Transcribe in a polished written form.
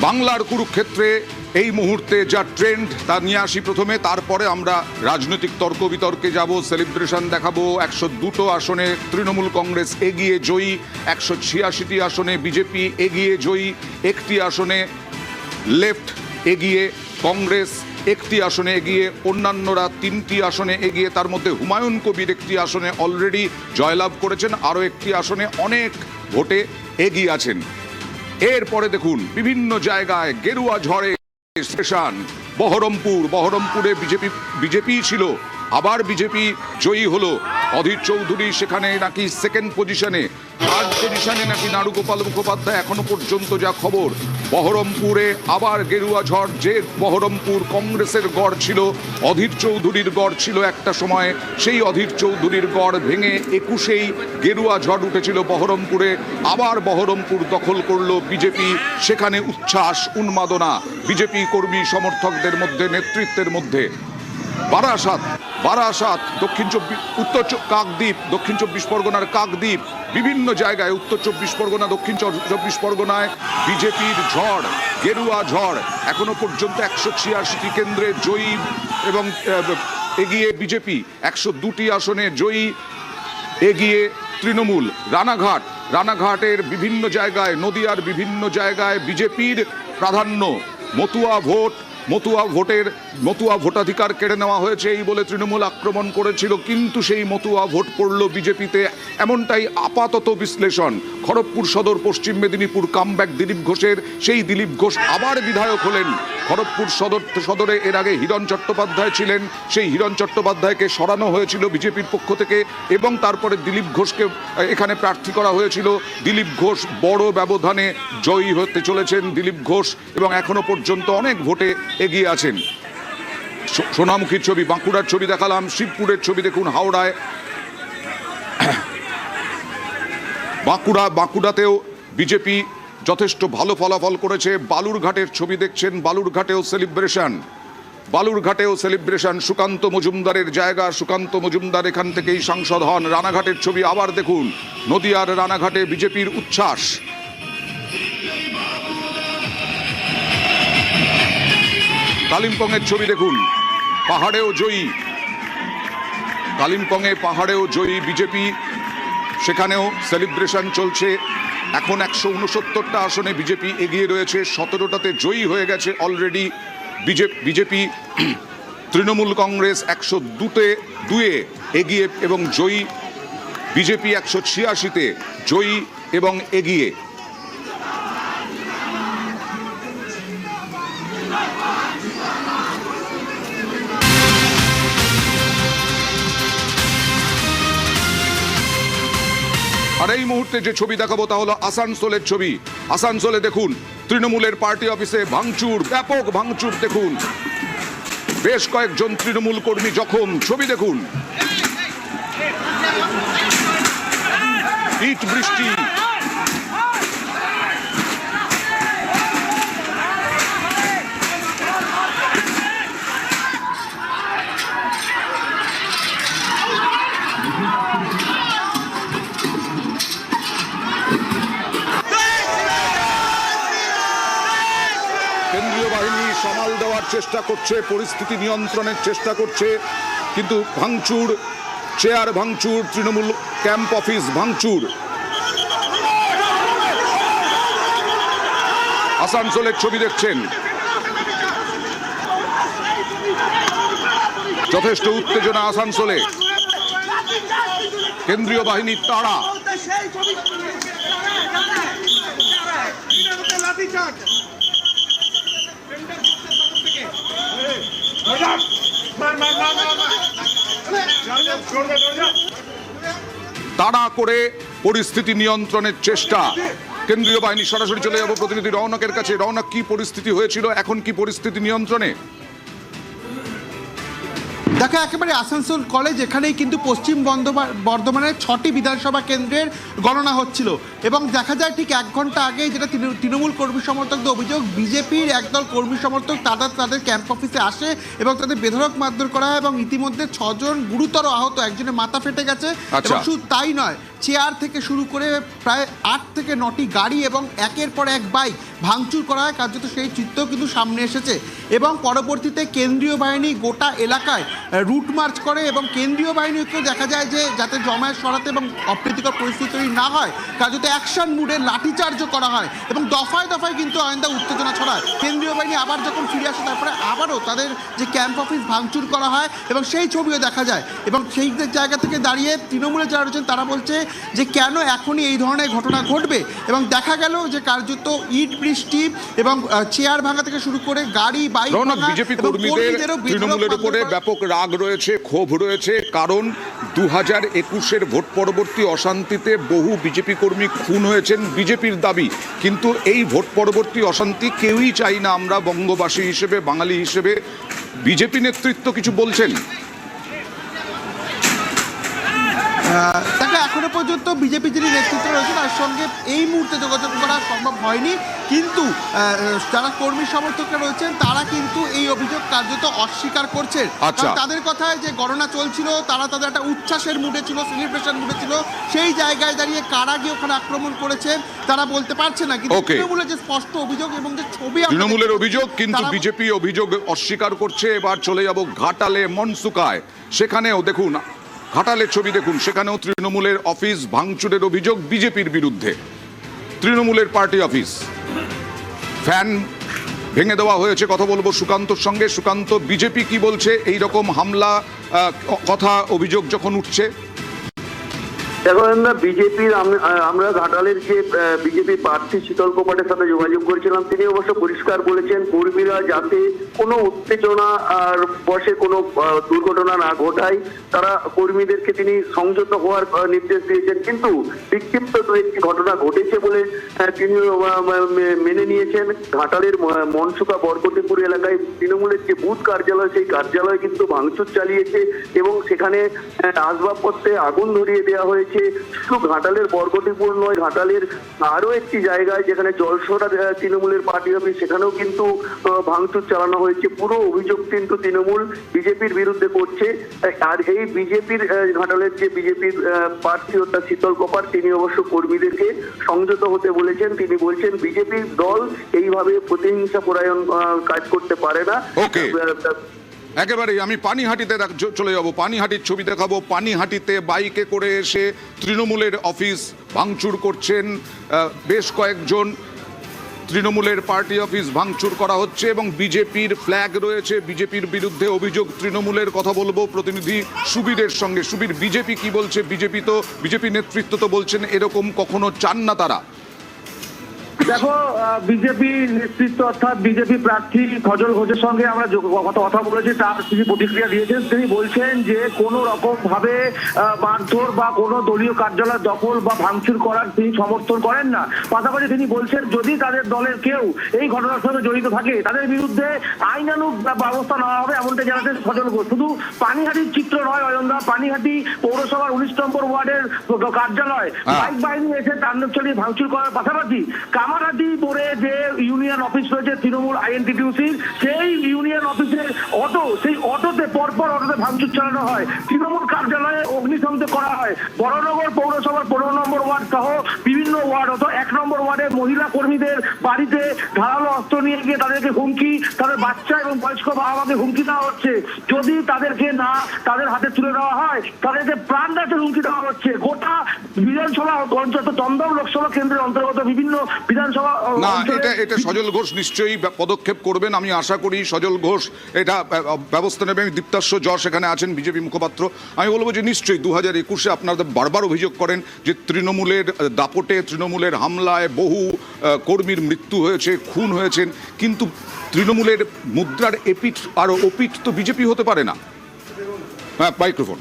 বাংলার কুরুক্ষেত্রে এই মুহূর্তে যা ট্রেন্ড তা নিয়ে আসি প্রথমে, তারপরে আমরা রাজনৈতিক তর্ক বিতর্কে যাব, সেলিব্রেশন দেখাবো। 102টো আসনে তৃণমূল কংগ্রেস এগিয়ে জয়ী, 186টি আসনে বিজেপি এগিয়ে জয়ী, একটি আসনে লেফট এগিয়ে, কংগ্রেস একটি আসনে এগিয়ে, অন্যান্যরা 3টি আসনে এগিয়ে। তার মধ্যে হুমায়ুন কবির একটি আসনে অলরেডি জয়লাভ করেছেন, আরও একটি আসনে অনেক ভোটে এগিয়ে আছেন। এরপরে দেখুন বিভিন্ন জায়গায় গেরুয়া ঝড়ে স্টেশন বহরমপুরে বিজেপি ছিল, আবার বিজেপি জয়ী হলো। অধীর চৌধুরী সেখানে নাকি সেকেন্ড পজিশনে, থার্ড পজিশনে নাকি নারুগোপাল মুখোপাধ্যায়, এখনো পর্যন্ত যা খবর। বহরমপুরে আবার গেরুয়া ঝড়, যে বহরমপুর কংগ্রেসের গড় ছিল, অধীর চৌধুরীর গড় ছিল একটা সময়, সেই অধীর চৌধুরীর গড় ভেঙে 21-এই গেরুয়া ঝড় উঠেছিল বহরমপুরে। আবার বহরমপুর দখল করলো বিজেপি, সেখানে উচ্ছ্বাস উন্মাদনা বিজেপি কর্মী সমর্থকদের মধ্যে, নেতৃত্বের মধ্যে। বারাসাত উত্তর কাকদ্বীপ, দক্ষিণ 24 পরগনার কাকদ্বীপ, বিভিন্ন জায়গায় উত্তর 24 পরগনা, দক্ষিণ 24 পরগনায় বিজেপির ঝড়, গেরুয়া ঝড়। এখনো পর্যন্ত 186টি কেন্দ্রে জয়ী এবং এগিয়ে বিজেপি, 102টি আসনে জয়ী এগিয়ে তৃণমূল। রানাঘাটের বিভিন্ন জায়গায়, নদিয়ার বিভিন্ন জায়গায় বিজেপির প্রাধান্য। মতুয়া ভোটাধিকার কেড়ে নেওয়া হয়েছে এই বলে তৃণমূল আক্রমণ করেছিল, কিন্তু সেই মতুয়া ভোট পড়ল বিজেপিতে, এমনটাই আপাতত বিশ্লেষণ। খড়গপুর সদর, পশ্চিম মেদিনীপুর কামব্যাক দিলীপ ঘোষের, সেই দিলীপ ঘোষ আবার বিধায়ক হলেন। খড়গপুর সদরে এর আগে হিরণ চট্টোপাধ্যায় ছিলেন, সেই হিরণ চট্টোপাধ্যায়কে সরানো হয়েছিল বিজেপির পক্ষ থেকে এবং তারপরে দিলীপ ঘোষকে এখানে প্রার্থী করা হয়েছিল। দিলীপ ঘোষ বড় ব্যবধানে জয়ী হতে চলেছেন দিলীপ ঘোষ, এবং এখনো পর্যন্ত অনেক ভোটে এগিয়ে আছেন। সোনামুখীর ছবি, বাঁকুড়ার ছবি দেখালাম, শিবপুরের ছবি দেখুন হাওড়ায়। বাঁকুড়াতেও বিজেপি যথেষ্ট ভালো ফলাফল করেছে। বালুরঘাটের ছবি দেখছেন, বালুরঘাটেও সেলিব্রেশন। সুকান্ত মজুমদারের জায়গা, সুকান্ত মজুমদার এখান থেকেই সাংসদ হন। রানাঘাটের ছবি আবার দেখুন, নদিয়ার রানাঘাটে বিজেপির উচ্ছ্বাস। কালিম্পংয়ের ছবি দেখুন, পাহাড়েও জয়ী বিজেপি, সেখানেও সেলিব্রেশন চলছে। এখন 169টা আসনে বিজেপি এগিয়ে রয়েছে, 17টাতে জয়ী হয়ে গেছে অলরেডি বিজেপি। তৃণমূল কংগ্রেস 102-এ এগিয়ে এবং জয়ী, বিজেপি 186-তে জয়ী এবং এগিয়ে। আর এই মুহূর্তে যে ছবি দেখাবো তা হলো আসানসোলের ছবি। আসানসোলে দেখুন তৃণমূলের পার্টি অফিসে ভাঙচুর, ব্যাপক ভাঙচুর। দেখুন বেশ কয়েকজন তৃণমূল কর্মী জখম, ছবি দেখুন। ইট বৃষ্টি, কেন্দ্রীয় বাহিনী সামাল দেওয়ার চেষ্টা করছে, পরিস্থিতি নিয়ন্ত্রণের চেষ্টা করছে, কিন্তু ভাঙচুর, চেয়ার ভাঙচুর, তৃণমূল ক্যাম্প অফিস ভাঙচুর। আসানসোলের ছবি দেখছেন, যথেষ্ট উত্তেজনা আসানসোলে। কেন্দ্রীয় বাহিনীর তাড়া। তাড়া করে পরিস্থিতি নিয়ন্ত্রণের চেষ্টা। কেন্দ্রীয় বাহিনী, সরাসরি চলে যাব প্রতিনিধি রৌনকের কাছে। রৌনক, কি পরিস্থিতি হয়েছিল, এখন কি পরিস্থিতি নিয়ন্ত্রণে? দেখো একেবারে আসানসোল কলেজ, এখানেই কিন্তু পশ্চিম বর্ধমানের 6টি বিধানসভা কেন্দ্রের গণনা হচ্ছিল এবং দেখা যায় ঠিক 1 ঘন্টা আগে যেটা তৃণমূল কর্মী সমর্থকদের অভিযোগ, বিজেপির একদল কর্মী সমর্থক তাদের ক্যাম্প অফিসে আসে এবং তাদের বেধড়ক মারধর করা হয় এবং ইতিমধ্যে 6 জন গুরুতর আহত, একজনের মাথা ফেটে গেছে। এবং শুধু তাই নয়, চেয়ার থেকে শুরু করে প্রায় 8 থেকে 9টি গাড়ি এবং একের পর এক বাইক ভাঙচুর করা হয়, কার্যত সেই চিত্রও কিন্তু সামনে এসেছে। এবং পরবর্তীতে কেন্দ্রীয় বাহিনী গোটা এলাকায় রুট মার্চ করে এবং কেন্দ্রীয় বাহিনীকেও দেখা যায় যে যাতে জমায়েত সরাতে এবং অপ্রীতিকর পরিস্থিতি তৈরি না হয়, কার্যত অ্যাকশন মুডে লাঠিচার্জও করা হয় এবং দফায় দফায় কিন্তু আইনদা উত্তেজনা ছড়ায়। কেন্দ্রীয় বাহিনী আবার যখন ফিরে আসে তারপরে আবারও তাদের যে ক্যাম্প অফিস ভাঙচুর করা হয় এবং সেই ছবিও দেখা যায়। এবং সেই জায়গা থেকে দাঁড়িয়ে তৃণমূলে যারা রয়েছেন তারা বলছে যে কেন এখনই এই ধরনের ঘটনা ঘটবে এবং দেখা গেল যে কার্যত ইট বৃষ্টি এবং চেয়ার ভাঙা থেকে শুরু করে গাড়ি বাইক বিজেপি কর্মীদের তৃণমূলের উপরে ব্যাপক রাগ রয়েছে, ক্ষোভ রয়েছে, কারণ 2021-এর ভোট পরবর্তী অশান্তিতে বহু বিজেপি কর্মী খুন হয়েছেন বিজেপির দাবি। কিন্তু এই ভোট পরবর্তী অশান্তি কেউই চাই না আমরা বঙ্গবাসী হিসেবে, বাঙালি হিসেবে। বিজেপি নেতৃত্ব কিছু বলছেন? তাকে এখনো পর্যন্ত বিজেপি যিনি নেতৃত্ব রয়েছে তার সঙ্গে এই মুহূর্তে যোগাযোগ করা সম্ভব হয়নি, কিন্তু যারা কর্মী সমর্থকরা রয়েছেন তারা কিন্তু এই অভিযোগ কার্যত অস্বীকার করছেন। তাদের কথায় যে গণনা চলছিল, তারা তাদের একটা উচ্ছ্বাসের মুডে ছিল, সেলিব্রেশন মুডে ছিল, সেই জায়গায় দাঁড়িয়ে কারা গিয়ে ওখানে আক্রমণ করেছে তারা বলতে পারছে না। কিন্তু তৃণমূলের যে স্পষ্ট অভিযোগ এবং যে ছবি, তৃণমূলের অভিযোগ, কিন্তু বিজেপি অভিযোগ অস্বীকার করছে। এবার চলে যাব ঘাটালে, মনসুকায়। সেখানেও দেখুন, ঘাটালের ছবি দেখুন, সেখানেও তৃণমূলের অফিস ভাঙচুরের অভিযোগ বিজেপির বিরুদ্ধে। তৃণমূলের পার্টি অফিস ফ্যান ভেঙে দেওয়া হয়েছে। কথা বলবো সুকান্তর সঙ্গে। সুকান্ত, বিজেপি কি বলছে এই রকম হামলা কথা অভিযোগ যখন উঠছে? দেখো বিজেপির, আমরা ঘাটালের যে বিজেপি প্রার্থী শীতল কোপাটের সাথে যোগাযোগ করেছিলাম, তিনি অবশ্য পরিষ্কার বলেছেন কর্মীরা যাতে কোনো উত্তেজনা আর বসে কোনো দুর্ঘটনা না ঘটায়, তারা কর্মীদেরকে তিনি সংযত হওয়ার নির্দেশ দিয়েছেন। কিন্তু বিক্ষিপ্ত তো একটি ঘটনা ঘটেছে বলে তিনি মেনে নিয়েছেন। ঘাটালের মনসুকা বরকতিপুর এলাকায় তৃণমূলের যে বুথ কার্যালয়, সেই কার্যালয় কিন্তু ভাঙচুর চালিয়েছে এবং সেখানে আসবাবপত্রে আগুন ধরিয়ে দেওয়া হয়েছে। শুধু ঘাটালের বরকতিপুর নয়, ঘাটালের আরো একটি জায়গায় যেখানে জলসরা তৃণমূলের পার্টি অফিস, সেখানেও কিন্তু ভাঙচুর চালানো হয়েছে। পুরো অভিযোগ কিন্তু তৃণমূল বিজেপির বিরুদ্ধে করছে। আর এই বিজেপির ঘাটালের যে বিজেপির প্রার্থী অর্থাৎ শীতল কোপাট, তিনি অবশ্য কর্মীদেরকে সংযত হতে বলেছেন। তিনি বলছেন বিজেপির দল এইভাবে প্রতিহিংসা পরায়ণ কাজ করতে পারে না। একেবারেই আমি পানিহাটিতে চলে যাব, পানিহাটির ছবি দেখাবো। পানিহাটিতে বাইকে করে এসে তৃণমূলের অফিস ভাঙচুর করছেন বেশ কয়েকজন। তৃণমূলের পার্টি অফিস ভাঙচুর করা হচ্ছে এবং বিজেপির ফ্ল্যাগ রয়েছে। বিজেপির বিরুদ্ধে অভিযোগ তৃণমূলের। কথা বলবো প্রতিনিধি সুবীরের সঙ্গে। সুবীর, বিজেপি কি বলছে? বিজেপি নেতৃত্ব তো বলছেন এরকম কখনো চান না তারা। দেখো, বিজেপি নেতৃত্ব অর্থাৎ বিজেপি প্রার্থী ফজল ঘোষের সঙ্গে আমরা কথা বলেছি, তার তিনি প্রতিক্রিয়া দিয়েছেন। তিনি বলছেন যে কোনো রকম ভাবে মারধর বা কোনো দলীয় কার্যালয় দখল বা ভাঙচুর করার তিনি সমর্থন করেন না। পাশাপাশি তিনি বলছেন যদি তাদের দলের কেউ এই ঘটনার সঙ্গে জড়িত থাকে তাদের বিরুদ্ধে আইনানুগ ব্যবস্থা নেওয়া হবে, এমনটা জানাচ্ছেন ফজল ঘোষ। শুধু পানিহাটির চিত্র নয় অয়নদা, পানিহাটি পৌরসভার 19 নম্বর ওয়ার্ডের কার্যালয় বাইক বাহিনী এসে তাণ্ডব চালিয়ে ভাঙচুর করার পাশাপাশি কামারহাটি মোড়ে যে ইউনিয়ন অফিস রয়েছে তৃণমূল আইএনটিটিউসির, সেই ইউনিয়ন অফিসের সেই অটোতে পরপর অটোতে ভাঙচুর চালানো হয়। তৃণমূল কার্যালয়ে অগ্নিসংযোগ করা হয়। বড়নগর পৌরসভার 15 নম্বর ওয়ার্ড সহ বিভিন্ন ওয়ার্ড, অত 1 নম্বর ওয়ার্ডে মহিলা কর্মীদের বাড়িতে ধারালো অস্ত্র নিয়ে গিয়ে তাদেরকে হুমকি, তাদের বাচ্চা এবং বয়স্ক বাবা মাকে হুমকি দেওয়া হচ্ছে। যদি তাদেরকে না তাদের হাতে তুলে দেওয়া হয় তাদেরকে প্রাণনাশের হুমকি দেওয়া হচ্ছে। গোটা বিধানসভা অন্তত দমদম লোকসভা কেন্দ্রের অন্তর্গত বিভিন্ন বিধানসভা না, এটা সজল ঘোষ নিশ্চয়ই পদক্ষেপ করবেন। আমি আশা করি সজল ঘোষ এটা ব্যবস্থা নেবে। আমি দীপ্তাস্য যশ এখানে আছেন, বিজেপি মুখপাত্র। আমি বলবো যে নিশ্চয়ই 2021-এ আপনারা বারবার অভিযোগ করেন যে তৃণমূলের দাপটে, তৃণমূলের হামলায় বহু কর্মীর মৃত্যু হয়েছে, খুন হয়েছেন, কিন্তু তৃণমূলের মুদ্রার এপিঠ আর ওপিঠ তো বিজেপি হতে পারে না। হ্যাঁ, মাইক্রোফোন।